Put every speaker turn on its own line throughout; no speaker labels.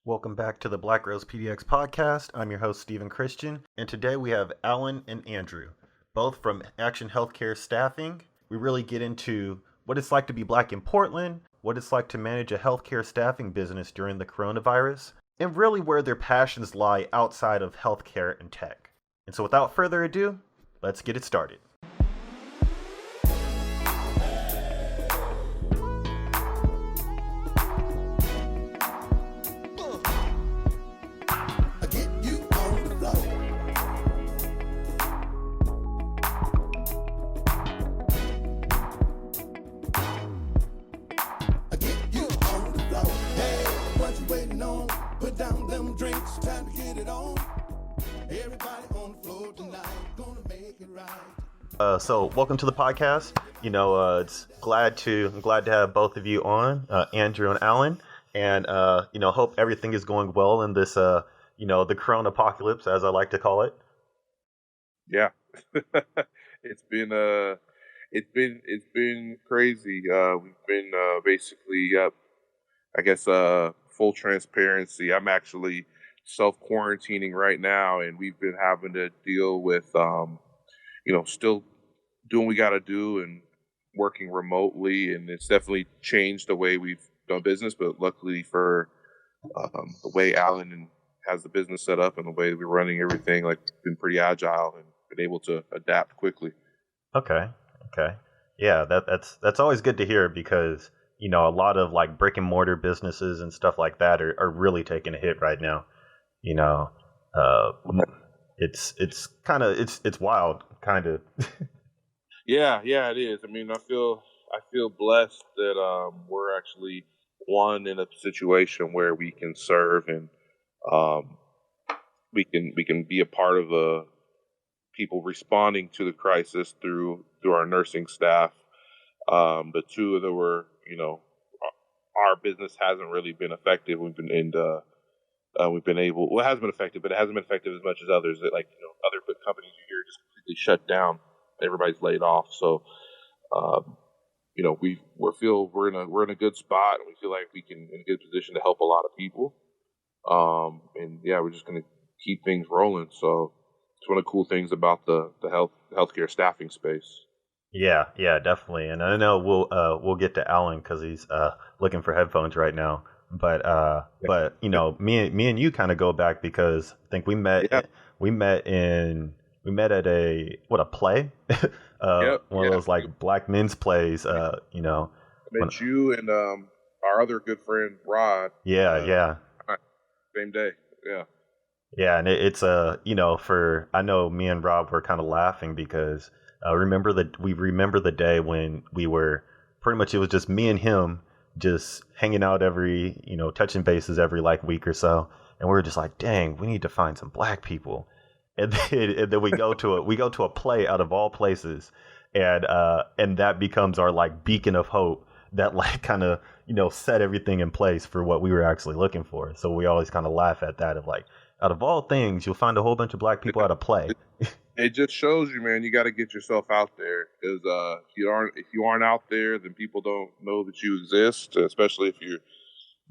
Welcome back to the Black Rose PDX podcast. I'm your host, Stephen Christian, and today we have Allan and Andrew, both from Action Healthcare Staffing. We really get into what it's like to be Black in Portland, what it's like to manage a healthcare staffing business during the coronavirus, and really where their passions lie outside of healthcare and tech. And so without further ado, let's get it started. So welcome to the podcast. I'm glad to have both of you on, Andrew and Allan, and hope everything is going well in this the corona apocalypse, as I like to call it.
Yeah. it's been crazy. We've been basically full transparency. I'm actually self-quarantining right now, and we've been having to deal with still doing what we got to do and working remotely, and it's definitely changed the way we've done business. But luckily for the way Allan has the business set up and the way we're running everything, been pretty agile and been able to adapt quickly.
Okay. Yeah, that's always good to hear, because a lot of brick and mortar businesses and stuff like that are really taking a hit right now. It's wild, kind of.
Yeah, it is. I mean, I feel blessed that we're actually in a situation where we can serve, and we can be a part of the people responding to the crisis through our nursing staff. The two of them were, our business hasn't really been affected. We've been able. Well, it has been affected, but it hasn't been affected as much as others. That other big companies you hear just completely shut down. Everybody's laid off, so we're in a good spot, and we feel like we can in a good position to help a lot of people. We're just going to keep things rolling. So it's one of the cool things about the healthcare staffing space.
Yeah, definitely. And I know we'll get to Allan because he's looking for headphones right now. But me and you kind of go back, because I think we met at a play, one of those black men's plays. I
met you and our other good friend Rod.
Yeah.
Same day. Yeah.
Yeah, and it's I know me and Rob were kind of laughing because we remember the day when we were pretty much, it was just me and him just hanging out every touching bases every week or so, and we were just like, dang, we need to find some black people. And then we go to a play out of all places, and that becomes our beacon of hope that kind of set everything in place for what we were actually looking for. So we always kind of laugh at that, of out of all things, you'll find a whole bunch of black people at a play.
It just shows you, man, you got to get yourself out there, because if you aren't out there, then people don't know that you exist. Especially if you're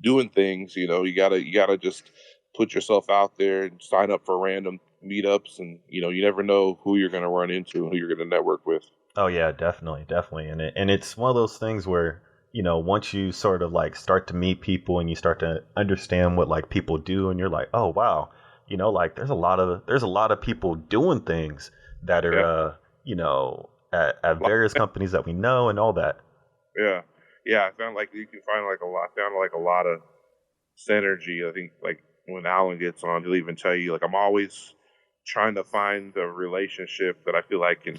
doing things, you gotta just put yourself out there and sign up for random meetups, and you never know who you're going to run into and who you're going to network with.
Oh yeah, definitely, and it's one of those things where once you sort of start to meet people and you start to understand what people do, and you're like, oh wow, there's a lot of people doing things that are at various companies that we know and all that.
Yeah, I found you can find a lot of synergy. I think when Allan gets on, he'll even tell you I'm always trying to find the relationship that I feel can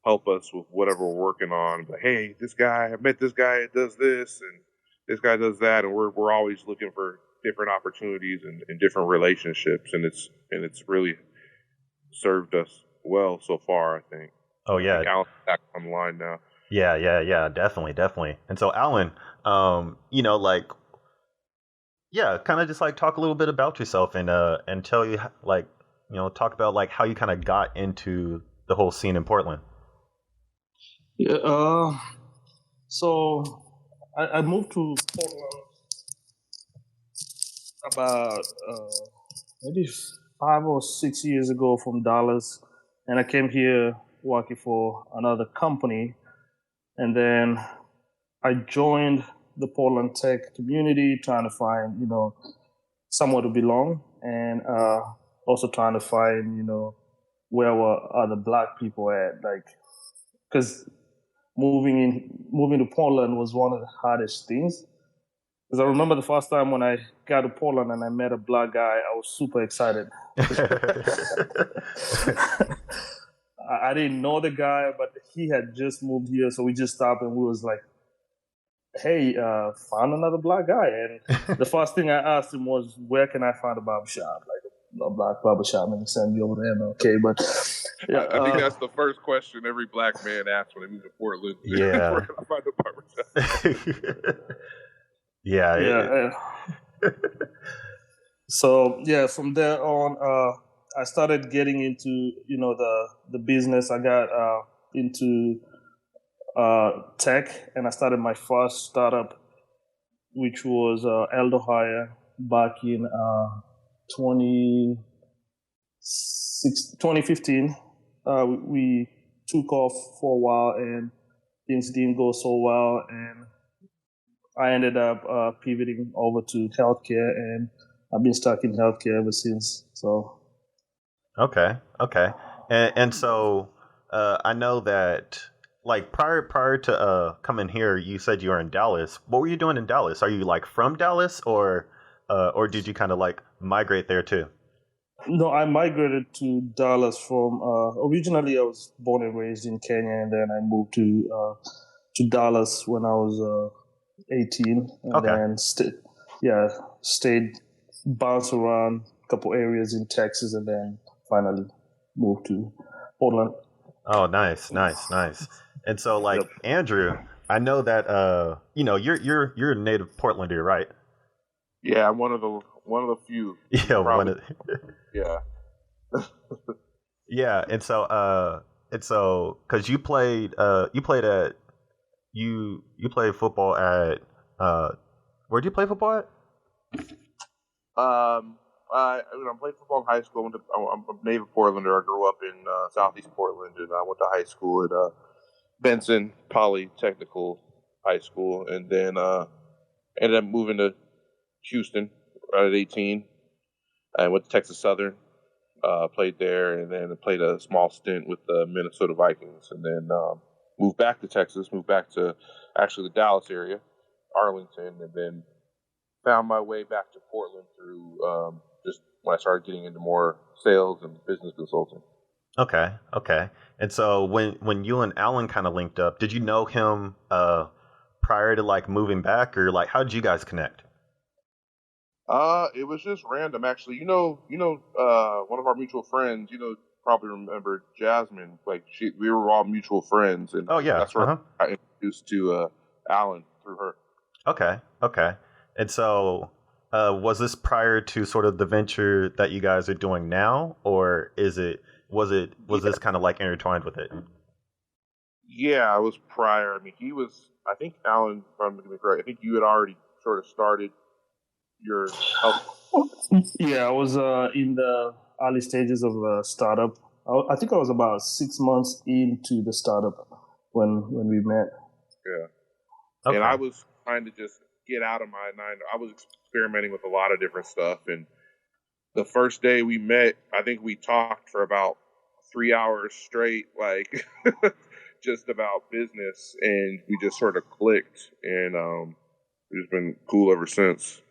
help us with whatever we're working on. But hey, I met this guy that does this, and this guy does that, and we're always looking for different opportunities and different relationships, and it's really served us well so far, I think.
Oh yeah,
Allan's back on the line now.
Yeah, definitely. And so Allan, kind of just talk a little bit about yourself, and tell you talk about how you kind of got into the whole scene in Portland.
Yeah. So I moved to Portland about maybe 5 or 6 years ago from Dallas, and I came here working for another company, and then I joined the Portland tech community, trying to find somewhere to belong, and also trying to find where were other Black people at, like because moving to Portland was one of the hardest things. Because I remember the first time when I got to Portland and I met a Black guy, I was super excited. I didn't know the guy, but he had just moved here, so we just stopped and we was like, "Hey, found another Black guy." And the first thing I asked him was, "Where can I find a barbershop? Like a Black barbershop?" And he sent me over there. And okay, but
yeah, I think that's the first question every Black man asks when they move to Portland.
Yeah.
Where can I find a barbershop?
Yeah.
So yeah, from there on, I started getting into the business. I got into tech, and I started my first startup, which was Elder Hire back in 2015. We took off for a while, and things didn't go so well, and I ended up pivoting over to healthcare, and I've been stuck in healthcare ever since. So.
Okay. And so I know that like prior to coming here, you said you were in Dallas. What were you doing in Dallas? Are you like from Dallas, or did you kind of like migrate there too?
No, I migrated to Dallas from originally I was born and raised in Kenya, and then I moved to Dallas when I was 18, and then stayed, bounced around a couple areas in Texas, and then finally moved to Portland.
Oh, nice. And so, like, Andrew, I know that you're a native Portlander, right?
Yeah, I'm one of the few.
Yeah,
yeah.
Yeah, and so because you played football at where'd you play football at?
I played football in high school. I'm a native Portlander. I grew up in Southeast Portland, and I went to high school at Benson Polytechnical High School, and then ended up moving to Houston at 18. I went to Texas Southern, played there, and then played a small stint with the Minnesota Vikings, and then moved back to Texas, moved back to actually the Dallas area, Arlington, and then found my way back to Portland through just when I started getting into more sales and business consulting.
Okay. And so when you and Allan kind of linked up, did you know him prior to like moving back, or like how did you guys connect?
It was just random, actually. One of our mutual friends. Probably remember Jasmine. Like we were all mutual friends, and that's where I introduced to Allan through her.
Okay. And so, was this prior to sort of the venture that you guys are doing now, or was this kind of like intertwined with it?
Yeah, it was prior. I mean, I think Allan, if I'm going to be correct, I think you had already sort of started your health.
Yeah, I was in the early stages of the startup. I think I was about 6 months into the startup when we met.
Yeah. Okay. And I was trying to just get out of my I was experimenting with a lot of different stuff, and the first day we met, I think we talked for about 3 hours straight, like just about business, and we just sort of clicked, and it's been cool ever since.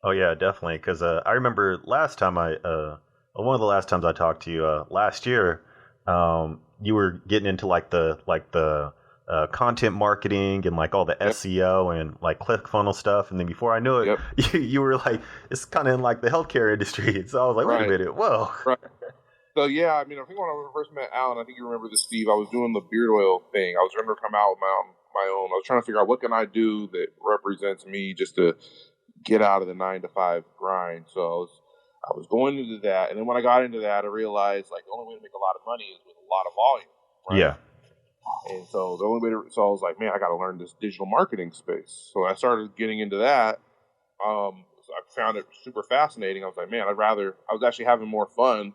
Oh yeah, definitely. Because I remember last time one of the last times I talked to you last year, you were getting into like the content marketing and like all the SEO and like ClickFunnels stuff, and then before I knew it, you were like, it's kind of in like the healthcare industry. So I was like, wait a minute, whoa.
Right. So yeah, I mean, I think when I first met Allan, I think you remember this, Steve. I was doing the beard oil thing. I was going to come out with my own. I was trying to figure out what can I do that represents me, just to get out of the 9-to-5 grind. So I was going into that, and then when I got into that, I realized like the only way to make a lot of money is with a lot of volume. Right?
Yeah.
And so the only way so I was like, man, I got to learn this digital marketing space. So I started getting into that. found it super fascinating. I was like, man, I was actually having more fun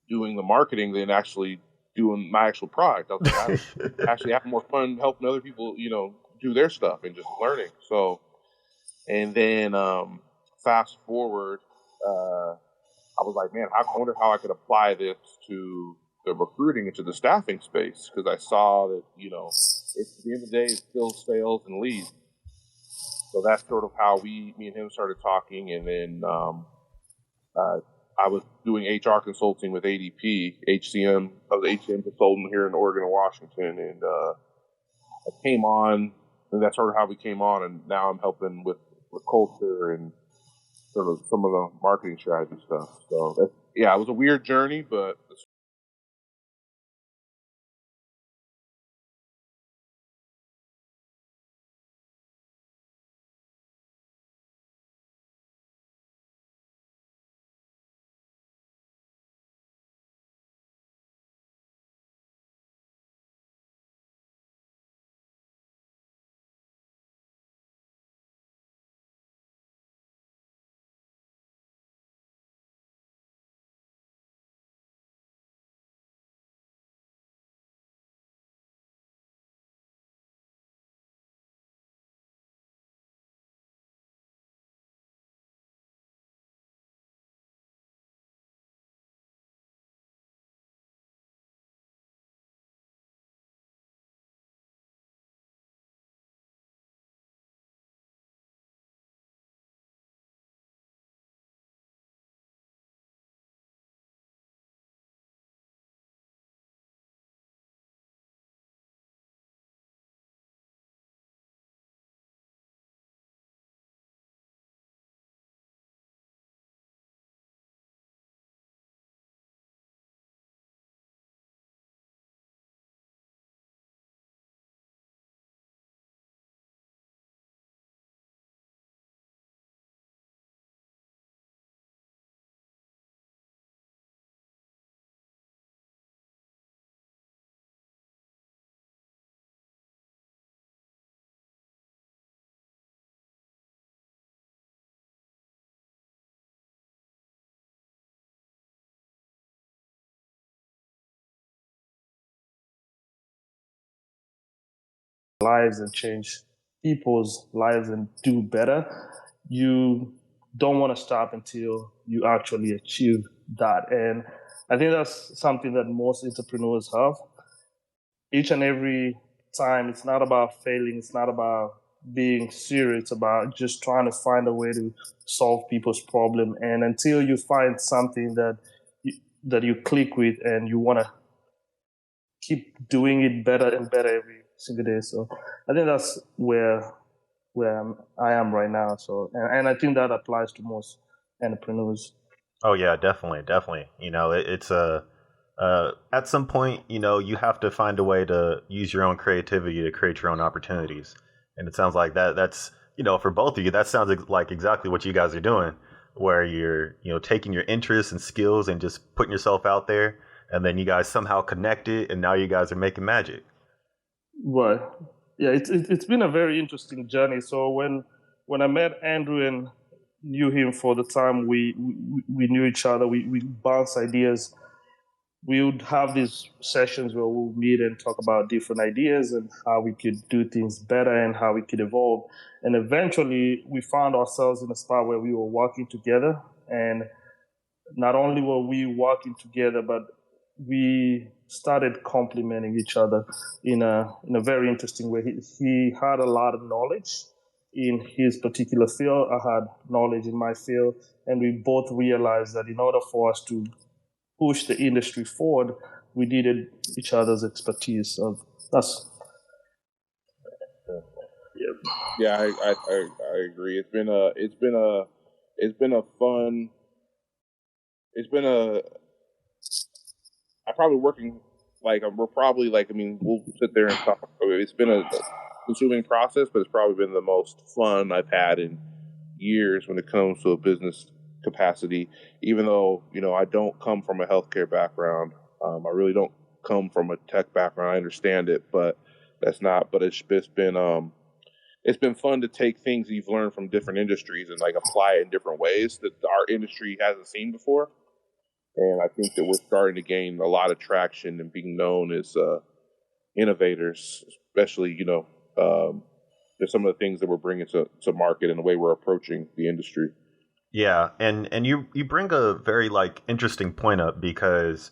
doing the marketing than actually doing my actual product. I was like, I was actually having more fun helping other people, do their stuff and just learning. So, and then fast forward, I was like, man, I wonder how I could apply this to the recruiting and to the staffing space, because I saw that, it's, at the end of the day, it's still sales and leads. So that's sort of how me and him started talking. And then I was doing HR consulting with ADP, HCM. I was an HCM consultant here in Oregon and Washington. And I came on, and that's sort of how we came on. And now I'm helping with culture and sort of some of the marketing strategy stuff. So it was a weird journey, but
lives and change people's lives and do better, you don't want to stop until you actually achieve that. And I think that's something that most entrepreneurs have. Each and every time, it's not about failing, it's not about being serious, it's about just trying to find a way to solve people's problem. And until you find something that you click with and you want to keep doing it better and better every single day. So I think that's where I am right now. So and I think that applies to most entrepreneurs.
Oh yeah, definitely. It's a at some point, you have to find a way to use your own creativity to create your own opportunities. And it sounds like that's, for both of you, that sounds like exactly what you guys are doing, where you're, taking your interests and skills and just putting yourself out there, and then you guys somehow connect it, and now you guys are making magic.
Right. Yeah, it's been a very interesting journey. So when I met Andrew and knew him for the time we knew each other, we bounced ideas. We would have these sessions where we'll meet and talk about different ideas and how we could do things better and how we could evolve. And eventually we found ourselves in a spot where we were working together. And not only were we working together, but we started complementing each other in a very interesting way. He had a lot of knowledge in his particular field. I had knowledge in my field, and we both realized that in order for us to push the industry forward, we needed each other's expertise. So that's
yeah, I agree. It's been I'm probably working we're probably we'll sit there and talk. It's been a consuming process, but it's probably been the most fun I've had in years when it comes to a business capacity. Even though I don't come from a healthcare background, I really don't come from a tech background. I understand it, but that's not. But it's been it's been fun to take things you've learned from different industries and like apply it in different ways that our industry hasn't seen before. And I think that we're starting to gain a lot of traction and being known as innovators, especially, there's some of the things that we're bringing to market and the way we're approaching the industry.
Yeah, and you bring a very like interesting point up because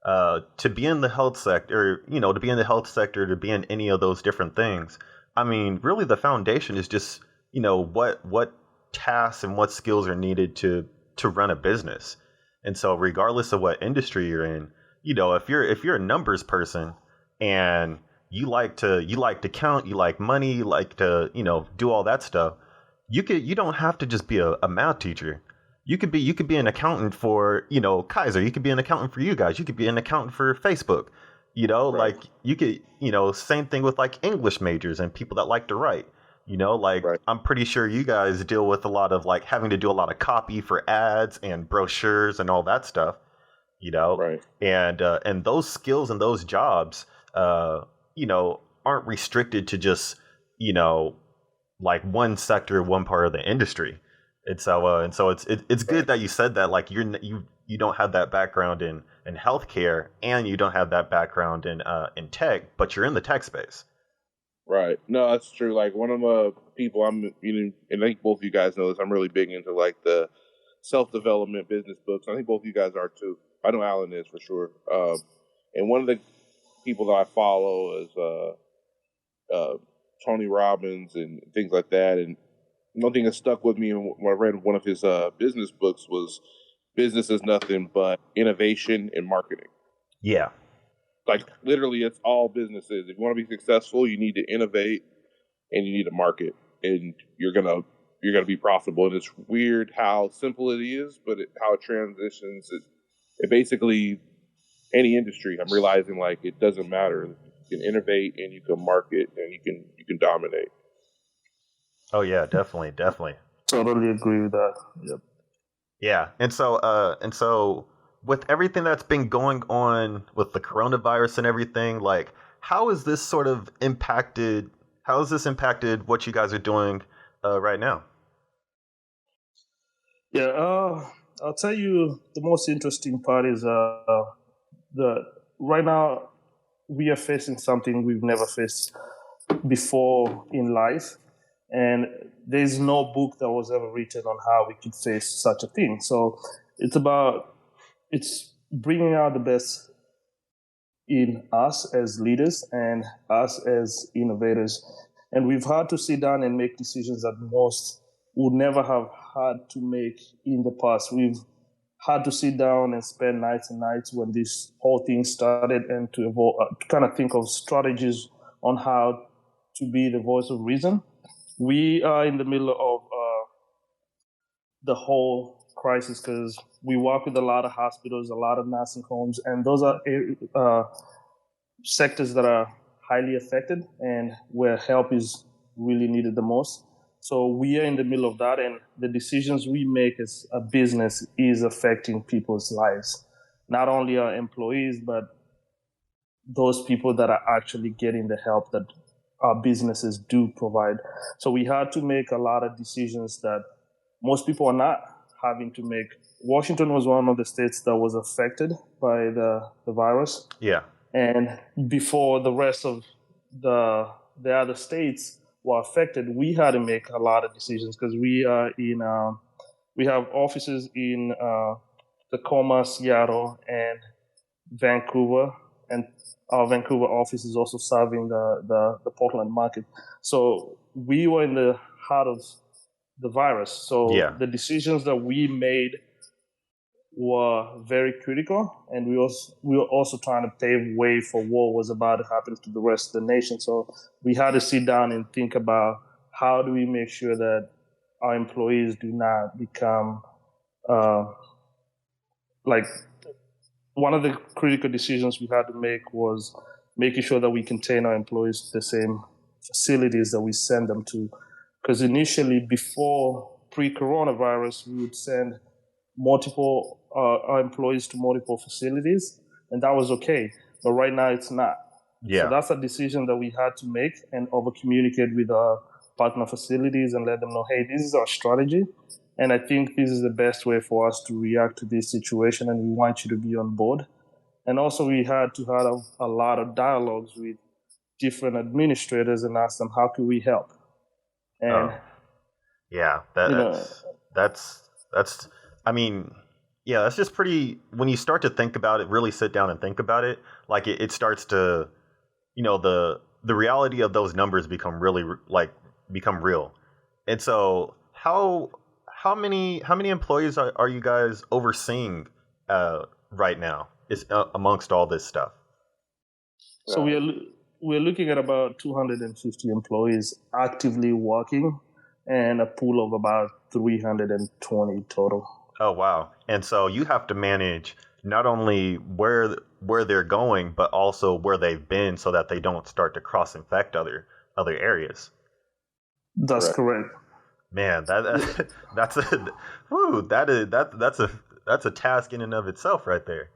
to be in the health sector, to be in the health sector, to be in any of those different things, I mean, really the foundation is just, what tasks and what skills are needed to run a business. And so regardless of what industry you're in, if you're a numbers person and you like to count, you like money, you like to, do all that stuff, you don't have to just be a math teacher. You could be an accountant for, Kaiser. You could be an accountant for you guys. You could be an accountant for Facebook.
Right.
Like you could, same thing with like English majors and people that like to write.
Right.
I'm pretty sure you guys deal with a lot of like having to do a lot of copy for ads and brochures and all that stuff.
Right.
And those skills and those jobs, aren't restricted to just, like one sector, one part of the industry. And so it's good that you said that, like you don't have that background in healthcare and you don't have that background in tech, but you're in the tech space.
Right. No, that's true. Like one of the people and I think both of you guys know this, I'm really big into like the self-development business books. I think both of you guys are too. I know Allan is for sure. And one of the people that I follow is Tony Robbins and things like that. And one thing that stuck with me when I read one of his business books was business is nothing but innovation and marketing.
Yeah.
Like literally, it's all business is. If you want to be successful, you need to innovate and you need to market, and you're gonna be profitable. And it's weird how simple it is, but how it transitions. It basically any industry. I'm realizing like it doesn't matter. You can innovate and you can market and you can dominate.
Oh yeah, definitely.
Totally agree with that. Yep.
Yeah, and so with everything that's been going on with the coronavirus and everything, like how has this impacted what you guys are doing right now?
Yeah, I'll tell you the most interesting part is right now we are facing something we've never faced before in life, and there's no book that was ever written on how we could face such a thing. So it's bringing out the best in us as leaders and us as innovators. And we've had to sit down and make decisions that most would never have had to make in the past. We've had to sit down and spend nights and nights when this whole thing started and to evolve, to kind of think of strategies on how to be the voice of reason. We are in the middle of the whole crisis because we work with a lot of hospitals, a lot of nursing homes, and those are sectors that are highly affected and where help is really needed the most. So we are in the middle of that, and the decisions we make as a business is affecting people's lives. Not only our employees, but those people that are actually getting the help that our businesses do provide. So we had to make a lot of decisions that most people are not having to make. Washington was one of the states that was affected by the virus.
Yeah.
And before the rest of the other states were affected, we had to make a lot of decisions because we have offices in Tacoma, Seattle, and Vancouver, and our Vancouver office is also serving the Portland market. So we were in the heart of the virus. So
Yeah.
the decisions that we made were very critical, and we were also trying to pave way for what was about to happen to the rest of the nation. So we had to sit down and think about how do we make sure that our employees do not become like one of the critical decisions we had to make was making sure that we contain our employees to the same facilities that we send them to. Because initially, before pre-coronavirus, we would send multiple our employees to multiple facilities, and that was okay. But right now, it's not.
Yeah.
So that's a decision that we had to make and over communicate with our partner facilities and let them know, hey, this is our strategy. And I think this is the best way for us to react to this situation, and we want you to be on board. And also, we had to have a lot of dialogues with different administrators and ask them, how can we help? And
yeah, that's I mean, yeah, that's just pretty. When you start to think about it, really sit down and think about it, like it starts to, the reality of those numbers become really become real. And so how many employees are you guys overseeing right now? Is amongst all this stuff?
So we're looking at about 250 employees actively working, and a pool of about 320 total.
Oh wow! And so you have to manage not only where they're going, but also where they've been, so that they don't start to cross infect other areas.
That's correct.
Man, that's a task in and of itself, right there.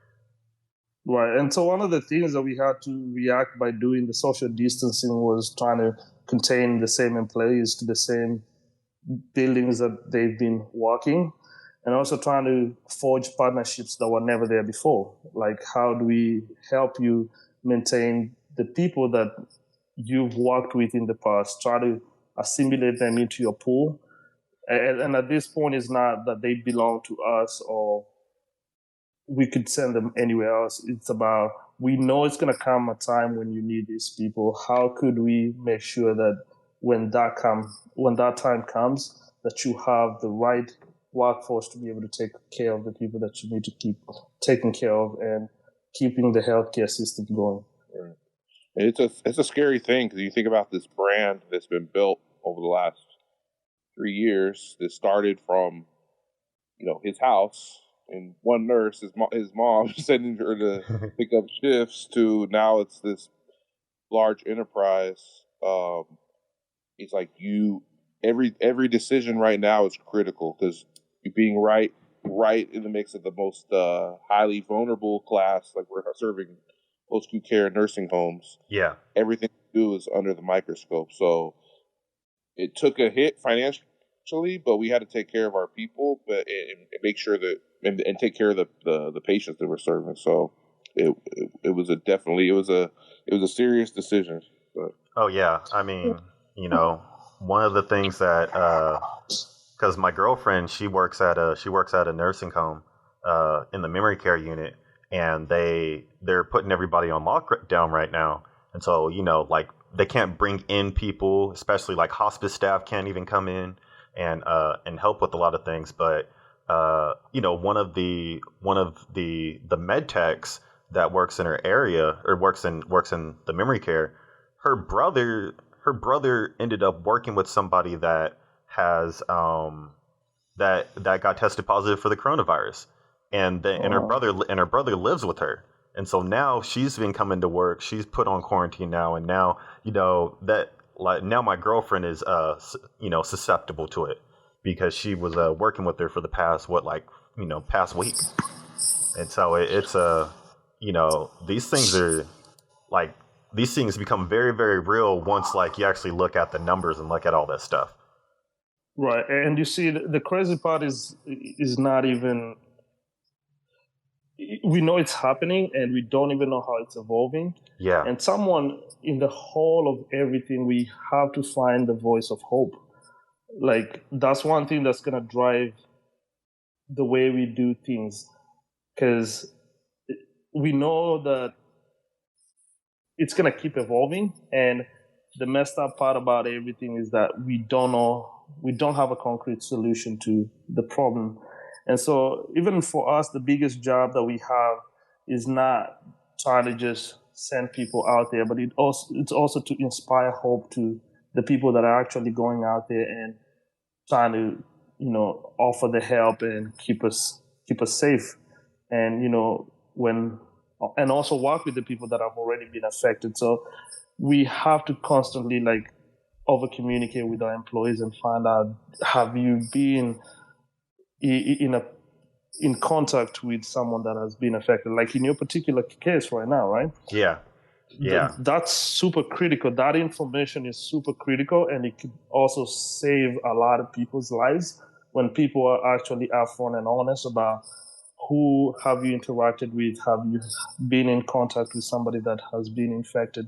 Right, and so one of the things that we had to react by doing the social distancing was trying to contain the same employees to the same buildings that they've been working, and also trying to forge partnerships that were never there before. Like, how do we help you maintain the people that you've worked with in the past, try to assimilate them into your pool. And at this point, it's not that they belong to us or we could send them anywhere else. It's about, we know it's going to come a time when you need these people. How could we make sure that when that time comes, that you have the right workforce to be able to take care of the people that you need to keep taking care of and keeping the healthcare system going.
Right. It's a scary thing because you think about this brand that's been built over the last 3 years that started from, his house and one nurse, his mom sending her to pick up shifts, to now it's this large enterprise. It's like every decision right now is critical because you're being right in the mix of the most highly vulnerable class, like we're serving post-acute care nursing homes.
Yeah.
Everything we do is under the microscope. So it took a hit financially, but we had to take care of our people, and make sure that and take care of the patients that we're serving. So it was a serious decision. But.
Oh yeah, I mean, one of the things that because my girlfriend, she works at a nursing home in the memory care unit, and they're putting everybody on lockdown right now. And so, like, they can't bring in people, especially like hospice staff can't even come in and help with a lot of things. But one of the med techs that works in her area, or works in the memory care, her brother ended up working with somebody that has that got tested positive for the coronavirus, and her brother lives with her. And so now she's been coming to work. She's put on quarantine now, and now now my girlfriend is susceptible to it because she was working with her for the past past week. And so it's these things become very, very real once you actually look at the numbers and look at all that stuff.
Right, and you see the crazy part is not even. We know it's happening, and we don't even know how it's evolving.
Yeah.
And someone in the whole of everything, we have to find the voice of hope. Like, that's one thing that's going to drive the way we do things. Because we know that it's going to keep evolving. And the messed up part about everything is that we don't have a concrete solution to the problem. And so even for us, the biggest job that we have is not trying to just send people out there, but it's also to inspire hope to the people that are actually going out there and trying to, offer the help and keep us safe. And, and also work with the people that have already been affected. So we have to constantly over communicate with our employees and find out, have you been in contact with someone that has been affected, like in your particular case right now, right?
Yeah. Yeah.
That's super critical. That information is super critical, and it could also save a lot of people's lives when people are actually upfront and honest about who have you interacted with, have you been in contact with somebody that has been infected,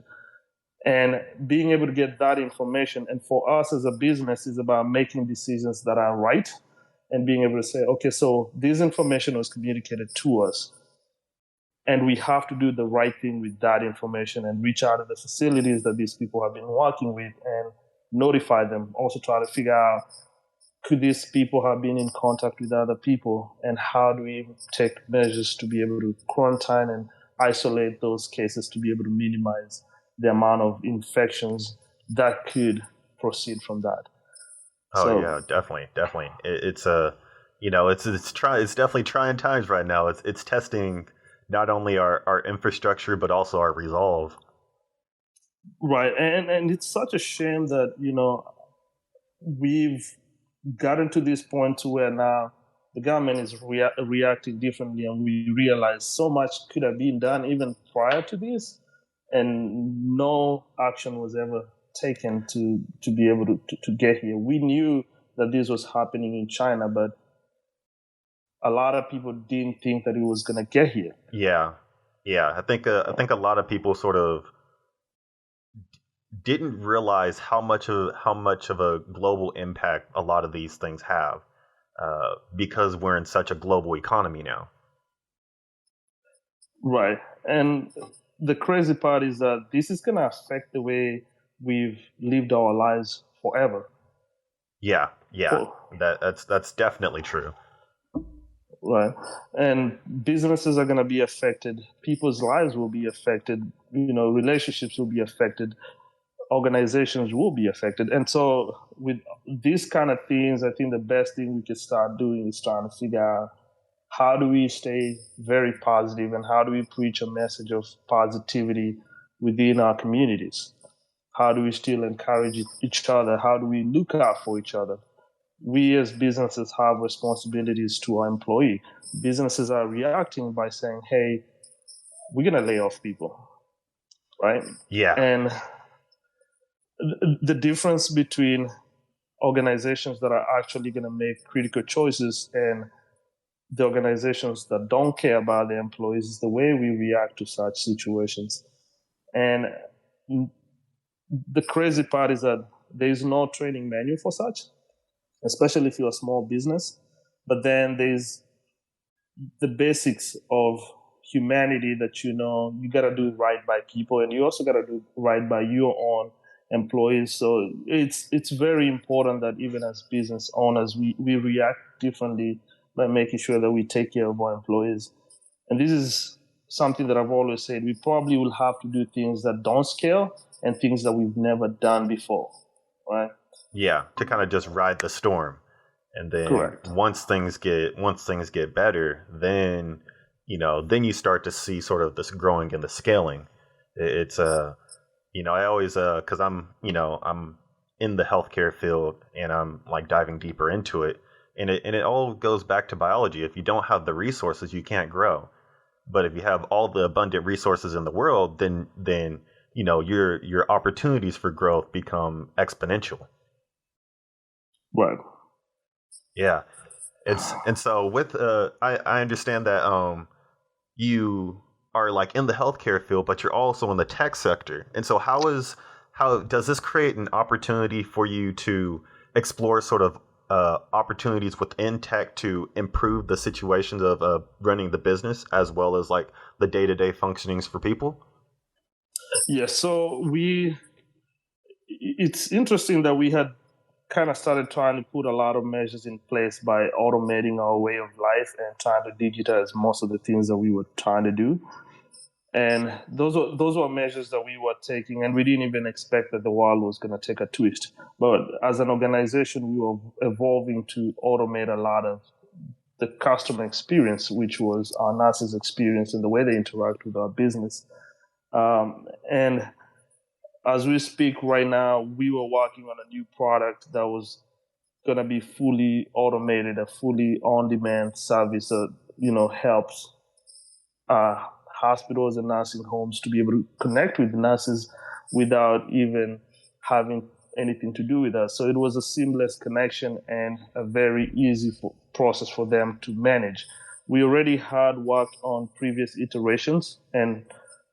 and being able to get that information. And for us as a business, is about making decisions that are right and being able to say, okay, so this information was communicated to us, and we have to do the right thing with that information and reach out to the facilities that these people have been working with and notify them. Also try to figure out, could these people have been in contact with other people, and how do we take measures to be able to quarantine and isolate those cases to be able to minimize the amount of infections that could proceed from that.
Oh yeah, definitely. It's a, it's definitely trying times right now. It's testing not only our infrastructure but also our resolve.
Right, and it's such a shame that we've gotten to this point to where now the government is reacting differently, and we realize so much could have been done even prior to this, and no action was ever taken to be able to get here. We knew that this was happening in China, but a lot of people didn't think that it was going to get here.
Yeah. I think a lot of people sort of didn't realize how much of a global impact a lot of these things have, because we're in such a global economy now.
Right, and the crazy part is that this is going to affect the way we've lived our lives forever.
Yeah, that's definitely true.
Right, and businesses are going to be affected. People's lives will be affected. Relationships will be affected. Organizations will be affected. And so, with these kind of things, I think the best thing we could start doing is trying to figure out, how do we stay very positive, and how do we preach a message of positivity within our communities? How do we still encourage each other? How do we look out for each other? We as businesses have responsibilities to our employee. Businesses are reacting by saying, hey, we're going to lay off people, right?
Yeah.
And the difference between organizations that are actually going to make critical choices and the organizations that don't care about their employees is the way we react to such situations. And the crazy part is that there is no training manual for such, especially if you're a small business. But then there's the basics of humanity that you got to do right by people, and you also got to do right by your own employees. So it's very important that even as business owners, we react differently by making sure that we take care of our employees. And this is something that I've always said. We probably will have to do things that don't scale and things that we've never done before, right?
Yeah, to kind of just ride the storm. And then
Correct.
once things get better, then you start to see sort of this growing and the scaling. It's I always because I'm in the healthcare field, and I'm like diving deeper into it. And it all goes back to biology. If you don't have the resources, you can't grow. But if you have all the abundant resources in the world, then your opportunities for growth become exponential.
Right.
Yeah. And so with I understand that you are like in the healthcare field, but you're also in the tech sector. And so how does this create an opportunity for you to explore sort of opportunities within tech to improve the situations of running the business, as well as like the day-to-day functionings for people?
Yeah, so it's interesting that we had kind of started trying to put a lot of measures in place by automating our way of life and trying to digitize most of the things that we were trying to do. And those were measures that we were taking, and we didn't even expect that the world was going to take a twist. But as an organization, we were evolving to automate a lot of the customer experience, which was our nurses' experience and the way they interact with our business. And as we speak right now, we were working on a new product that was going to be fully automated, a fully on-demand service that helps hospitals and nursing homes to be able to connect with nurses without even having anything to do with us. So it was a seamless connection and a very easy process for them to manage. We already had worked on previous iterations, and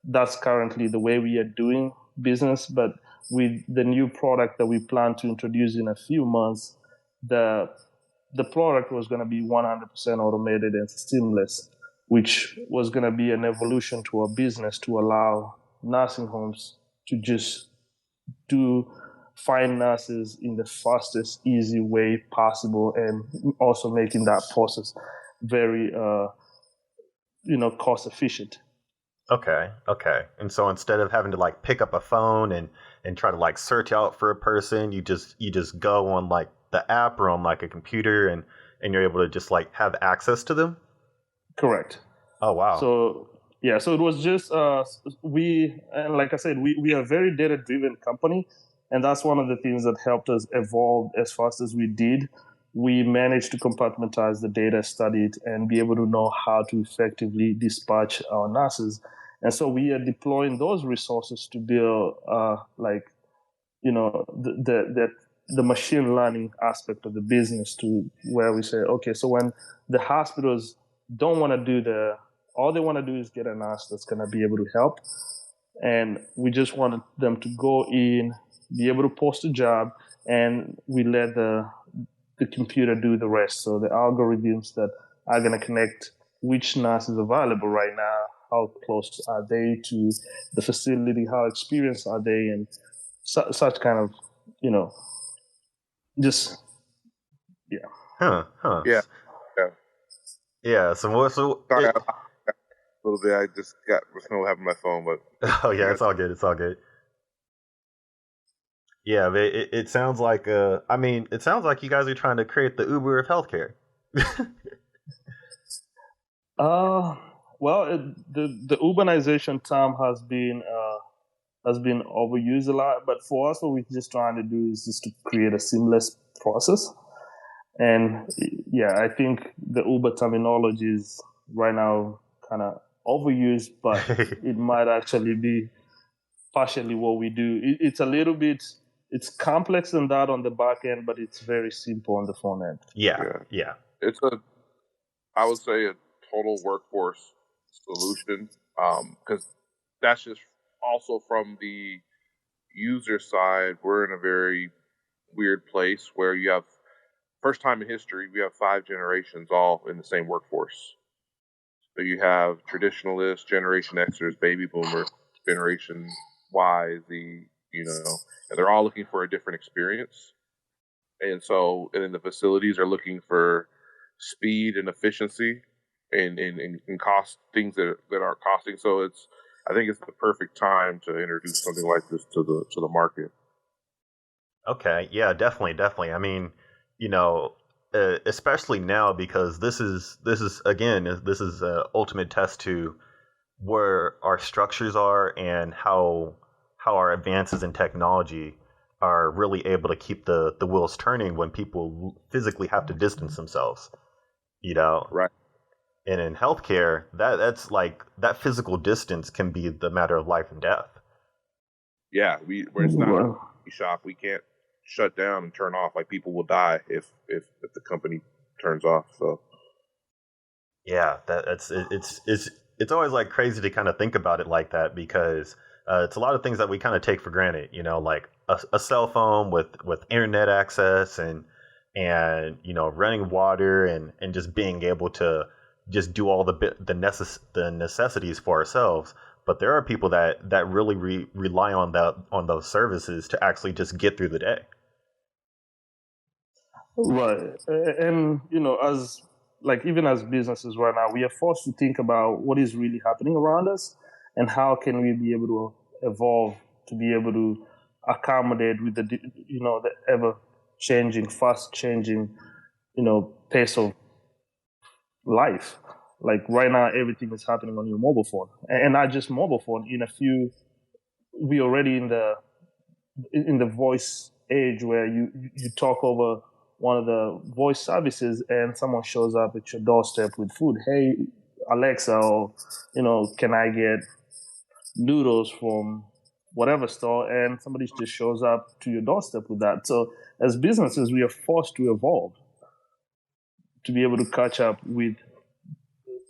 that's currently the way we are doing business. But with the new product that we plan to introduce in a few months, the product was going to be 100% automated and seamless, which was going to be an evolution to our business to allow nursing homes to just find nurses in the fastest, easy way possible, and also making that process very, cost efficient.
Okay. And so instead of having to like pick up a phone and try to like search out for a person, you just go on like the app or on like a computer and you're able to just like have access to them?
Correct.
Oh, wow.
So it was just and like I said, we are a very data driven company, and that's one of the things that helped us evolve as fast as we did. We managed to compartmentalize the data, study it, and be able to know how to effectively dispatch our nurses. And so we are deploying those resources to build the machine learning aspect of the business, to where we say, okay, so when the hospitals don't want to do all they want to do is get a nurse that's going to be able to help. And we just wanted them to go in, be able to post a job, and we let the computer do the rest. So the algorithms that are going to connect which nurse is available right now, how close are they to the facility, how experienced are they, and such kind of, just, yeah.
Huh.
Yeah.
Yeah. So
Sorry, a little bit. I just was going to have my phone, but
oh yeah, it's all good. It's all good. Yeah, but it sounds like it sounds like you guys are trying to create the Uber of healthcare.
Well, the urbanization term has been overused a lot, but for us, what we're just trying to do is just to create a seamless process. And yeah, I think the Uber terminology is right now kind of overused, but it might actually be partially what we do. It's a little bit, it's complex than that on the back end, but it's very simple on the front end.
Yeah.
It's I would say a total workforce solution, because that's just also from the user side. We're in a very weird place where you have, first time in history, we have 5 generations all in the same workforce. So you have traditionalists, Generation Xers, baby boomers, Generation Y, Z, and they're all looking for a different experience. And then the facilities are looking for speed and efficiency and cost, things that aren't costing. So I think it's the perfect time to introduce something like this to the market.
Okay. Yeah, definitely. I mean, especially now, because this is a ultimate test to where our structures are and how our advances in technology are really able to keep the wheels turning when people physically have to distance themselves.
Right.
And in healthcare, that's like that physical distance can be the matter of life and death.
Yeah, it's not a shop. We can't shut down and turn off. Like, people will die if the company turns off. So
yeah, it's always like crazy to kind of think about it like that, because it's a lot of things that we kind of take for granted. Like a cell phone with internet access and running water and just being able to just do all the necessities for ourselves. But there are people that really rely on those services to actually just get through the day.
Right. And, even as businesses right now, we are forced to think about what is really happening around us and how can we be able to evolve to be able to accommodate with the ever changing, fast changing, pace of life. Like right now, everything is happening on your mobile phone, and not just mobile phone. We already in the voice age where you talk over one of the voice services and someone shows up at your doorstep with food. Hey, Alexa, or can I get noodles from whatever store, and somebody just shows up to your doorstep with that. So as businesses, we are forced to evolve to be able to catch up with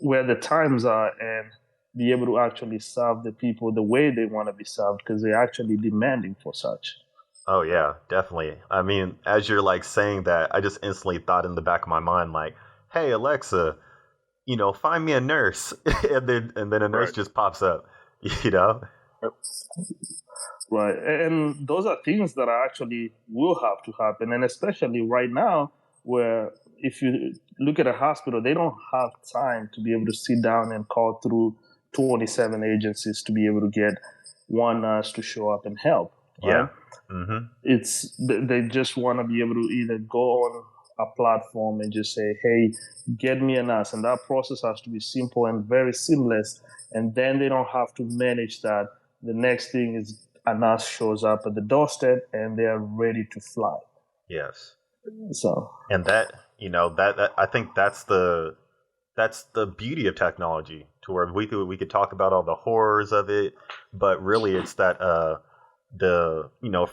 where the times are and be able to actually serve the people the way they want to be served, because they're actually demanding for such.
Oh yeah, definitely. I mean, as you're like saying that, I just instantly thought in the back of my mind like, "Hey Alexa, find me a nurse," and then a nurse
Right.
just pops up. You know?
Right. And those are things that are actually will have to happen. And especially right now, where if you look at a hospital, they don't have time to be able to sit down and call through 27 agencies to be able to get one nurse to show up and help. Right.
Yeah. Mm-hmm.
They just want to be able to either go on a platform and just say, hey, get me a nurse. And that process has to be simple and very seamless. And then they don't have to manage that. The next thing is a nurse shows up at the doorstep and they're ready to fly.
Yes.
So,
And that I think that's the beauty of technology, to where we could talk about all the horrors of it, but really it's that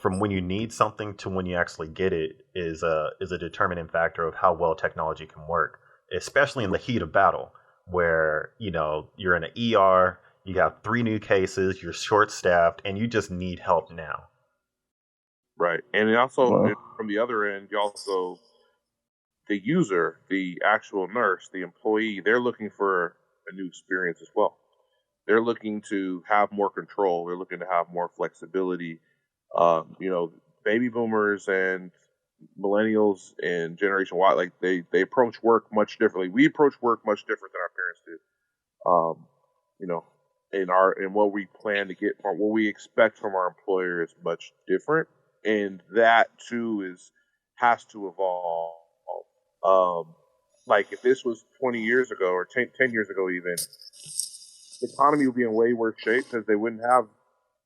from when you need something to when you actually get it is a determining factor of how well technology can work, especially in the heat of battle, where you're in an ER, you have 3 new cases, you're short staffed, and you just need help now.
Right. And it also,
well,
from the other end, you also, the user, the actual nurse, the employee, they're looking for a new experience as well. They're looking to have more control. They're looking to have more flexibility. Baby boomers and millennials and Generation Y, like they approach work much differently. We approach work much different than our parents did. In what we plan to get, from what we expect from our employer is much different, and that too has to evolve. Like if this was 20 years ago or 10 years ago, even the economy would be in way worse shape because they wouldn't have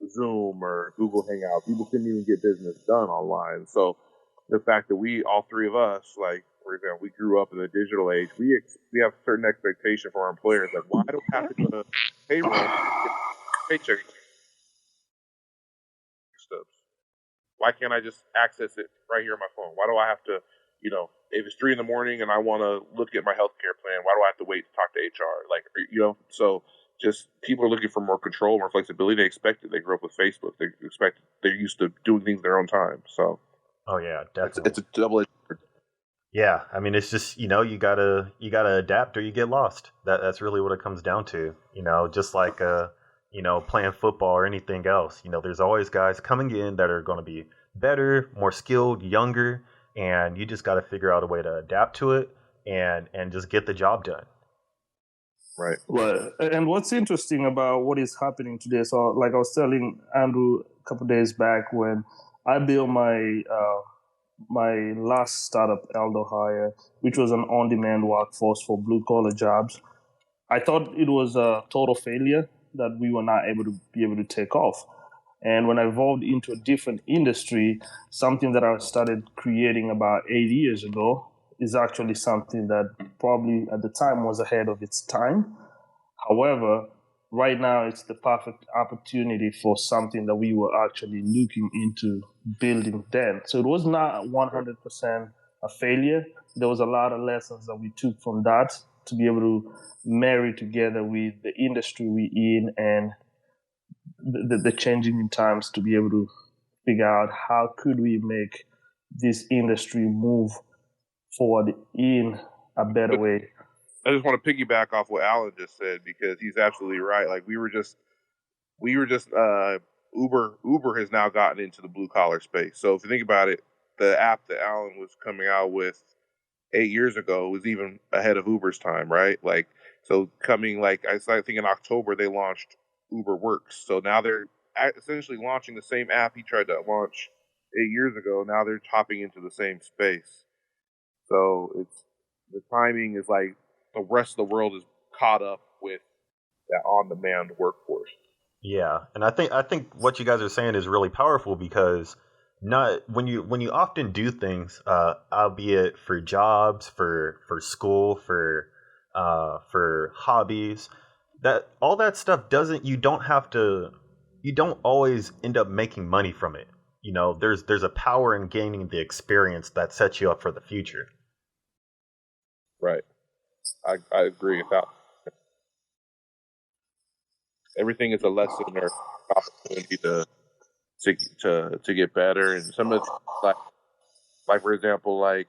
Zoom or Google Hangout. People couldn't even get business done online. So the fact that all 3 of us, like for example, we grew up in the digital age, we have certain expectation for our employers. Like, why do we have to go to payroll to get paycheck stubs? Why can't I just access it right here on my phone? Why do I have to, if it's 3 in the morning and I want to look at my healthcare plan, why do I have to wait to talk to HR? Like, so just people are looking for more control, more flexibility. They expect it. They grew up with Facebook. They're used to doing things their own time. So,
Oh yeah, definitely.
it's a double-edged.
Yeah, I mean, it's just you gotta adapt or you get lost. That's really what it comes down to. Just like playing football or anything else. There's always guys coming in that are going to be better, more skilled, younger, and you just got to figure out a way to adapt to it and just get the job done.
Right.
well, and what's interesting about what is happening today, so like I was telling Andrew a couple of days back, when I built my last startup, Aldo Hire, which was an on-demand workforce for blue-collar jobs, I thought it was a total failure that we were not able to take off. And when I evolved into a different industry, something that I started creating about 8 years ago is actually something that probably at the time was ahead of its time. However, right now it's the perfect opportunity for something that we were actually looking into building then. So it was not 100% a failure. There was a lot of lessons that we took from that to be able to marry together with the industry we're in and the changing in times, to be able to figure out how could we make this industry move forward in a better way.
I just want to piggyback off what Allan just said, because he's absolutely right. Like we were just Uber has now gotten into the blue collar space. So if you think about it, the app that Allan was coming out with 8 years ago was even ahead of Uber's time, right? Like, so coming, like I think in October they launched Uber Works. So now they're essentially launching the same app he tried to launch 8 years ago. Now they're hopping into the same space. So the timing is like the rest of the world is caught up with that on-demand workforce.
Yeah, and I think what you guys are saying is really powerful, because not when you often do things, albeit for jobs, for school, for for hobbies. That all that stuff doesn't. You don't have to. You don't always end up making money from it. You know, there's a power in gaining the experience that sets you up for the future.
Right. I agree about everything is a lesson or opportunity to get better. And some of the, like for example, like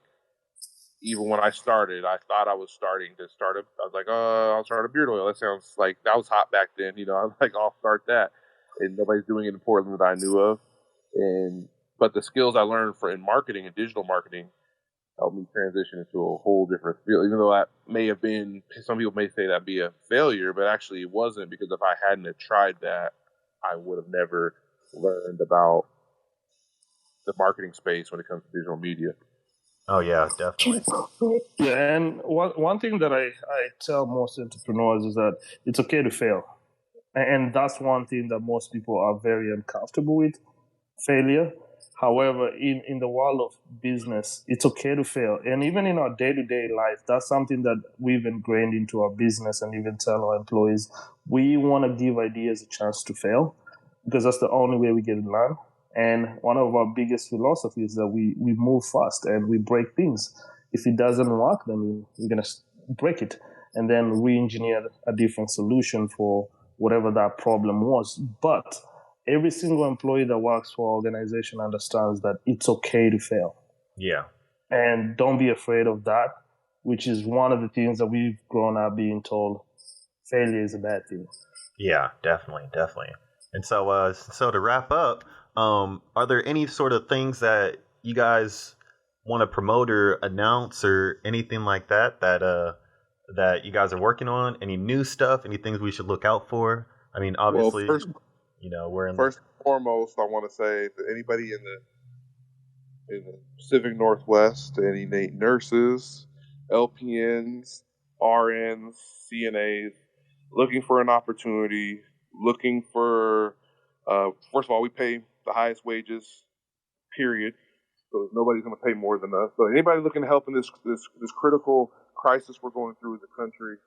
even when I started, I thought I was starting to start I was like, oh, I'll start a beard oil. That sounds like that was hot back then. You know, I was like, I'll start that, and nobody's doing it in Portland that I knew of. But the skills I learned in marketing and digital marketing helped me transition into a whole different field. Even though that may have been, some people may say that'd be a failure, but actually it wasn't, because if I hadn't have tried that, I would have never learned about the marketing space when it comes to digital media.
Oh yeah, definitely.
Yeah, and one thing that I tell most entrepreneurs is that it's okay to fail. And that's one thing that most people are very uncomfortable with, failure. However, in the world of business, it's okay to fail. And even in our day-to-day life, that's something that we've ingrained into our business and even tell our employees. We want to give ideas a chance to fail because that's the only way we get to learn. And one of our biggest philosophies is that we move fast and we break things. If it doesn't work, then we're going to break it and then re-engineer a different solution for whatever that problem was. But every single employee that works for our organization understands that it's okay to fail.
Yeah.
And don't be afraid of that, which is one of the things that we've grown up being told failure is a bad thing.
Yeah, definitely. And so to wrap up, are there any sort of things that you guys want to promote or announce or anything like that that you guys are working on? Any new stuff? Any things we should look out for? I mean, obviously,
well,
we're in
first and foremost, I want to say that anybody in the Pacific Northwest, any nurses, LPNs, RNs, CNAs, looking for an opportunity, looking for, first of all, we pay the highest wages, period. So nobody's going to pay more than us. So anybody looking to help in this critical crisis we're going through as a country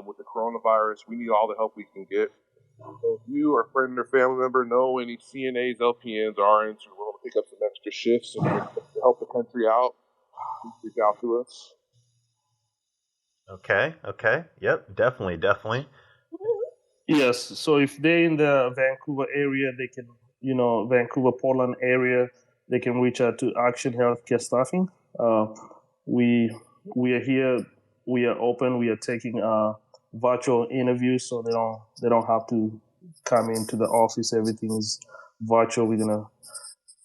with the coronavirus, we need all the help we can get. So if you or a friend or family member know any CNAs, LPNs, RNs who want to pick up some extra shifts and help the country out, please reach out to us.
Okay. Yep, definitely.
Yes. So if they're in the Vancouver area, they can, Vancouver, Portland area, they can reach out to Action Healthcare Staffing. We are here. We are open. We are taking virtual interviews, so they don't have to come into the office. Everything is virtual. We're gonna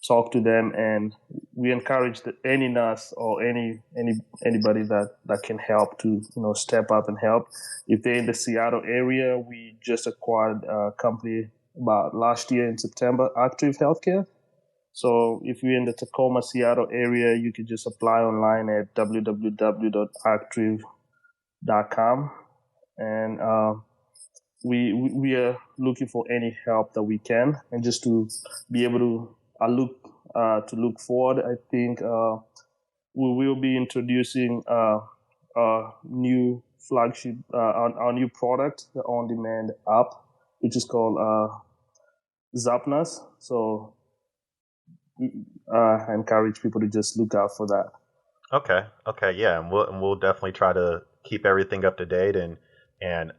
talk to them, and we encourage any nurse or anybody that can help to step up and help. If they're in the Seattle area, we just acquired a company about last year in September, Active Healthcare. So if you're in the Tacoma, Seattle area, you can just apply online at www.active.com, and we are looking for any help that we can, and just to be able to look forward. I think we will be introducing our new flagship, our new product, the Ondemand app, which is called Zapnas. So I encourage people to just look out for that.
Okay, yeah, and we'll definitely try to keep everything up to date and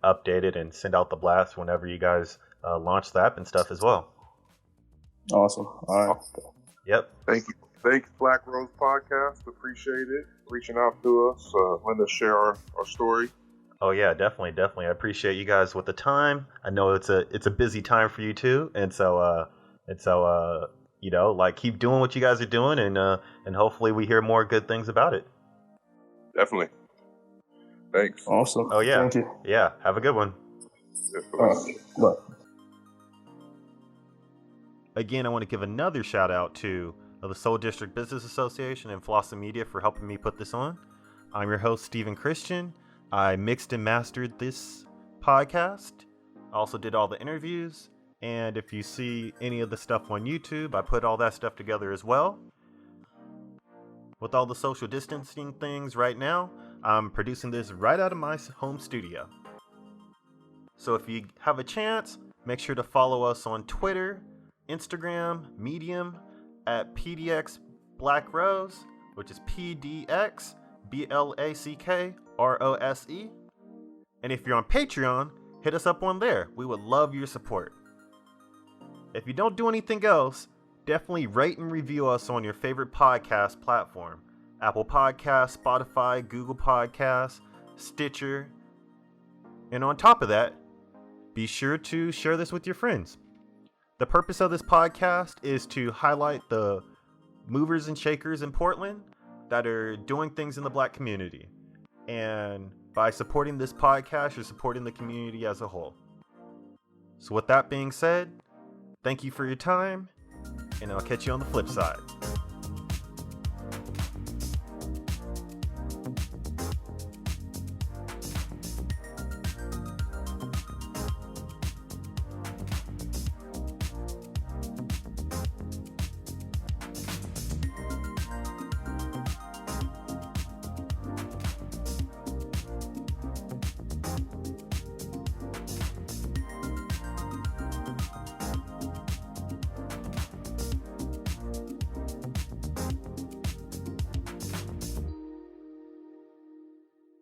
update it and send out the blast whenever you guys launch the app and stuff as well.
Awesome. All right.
Yep. Thanks, Black Rose Podcast. Appreciate it. Reaching out to us, letting us share our story.
Oh yeah, definitely. I appreciate you guys with the time. I know it's a busy time for you too, and so keep doing what you guys are doing, and hopefully we hear more good things about it.
Definitely. Thanks.
Awesome.
Oh yeah.
Thank you.
Yeah. Have a good one.
Bye.
Again, I want to give another shout out to the Soul District Business Association and Flossin Media for helping me put this on. I'm your host, Stephen Christian. I mixed and mastered this podcast. I also did all the interviews. And if you see any of the stuff on YouTube, I put all that stuff together as well. With all the social distancing things right now, I'm producing this right out of my home studio. So if you have a chance, make sure to follow us on Twitter, Instagram, Medium at PDX Black Rose, which is PDX BLACKROSE. And if you're on Patreon, hit us up on there. We would love your support. If you don't do anything else, definitely rate and review us on your favorite podcast platform. Apple Podcasts, Spotify, Google Podcasts, Stitcher. And on top of that, be sure to share this with your friends. The purpose of this podcast is to highlight the movers and shakers in Portland that are doing things in the Black community. And by supporting this podcast, you're supporting the community as a whole. So with that being said, thank you for your time, and I'll catch you on the flip side.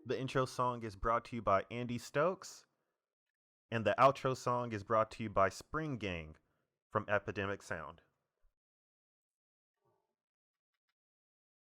The intro song is brought to you by Andy Stokes, and the outro song is brought to you by Spring Gang from Epidemic Sound.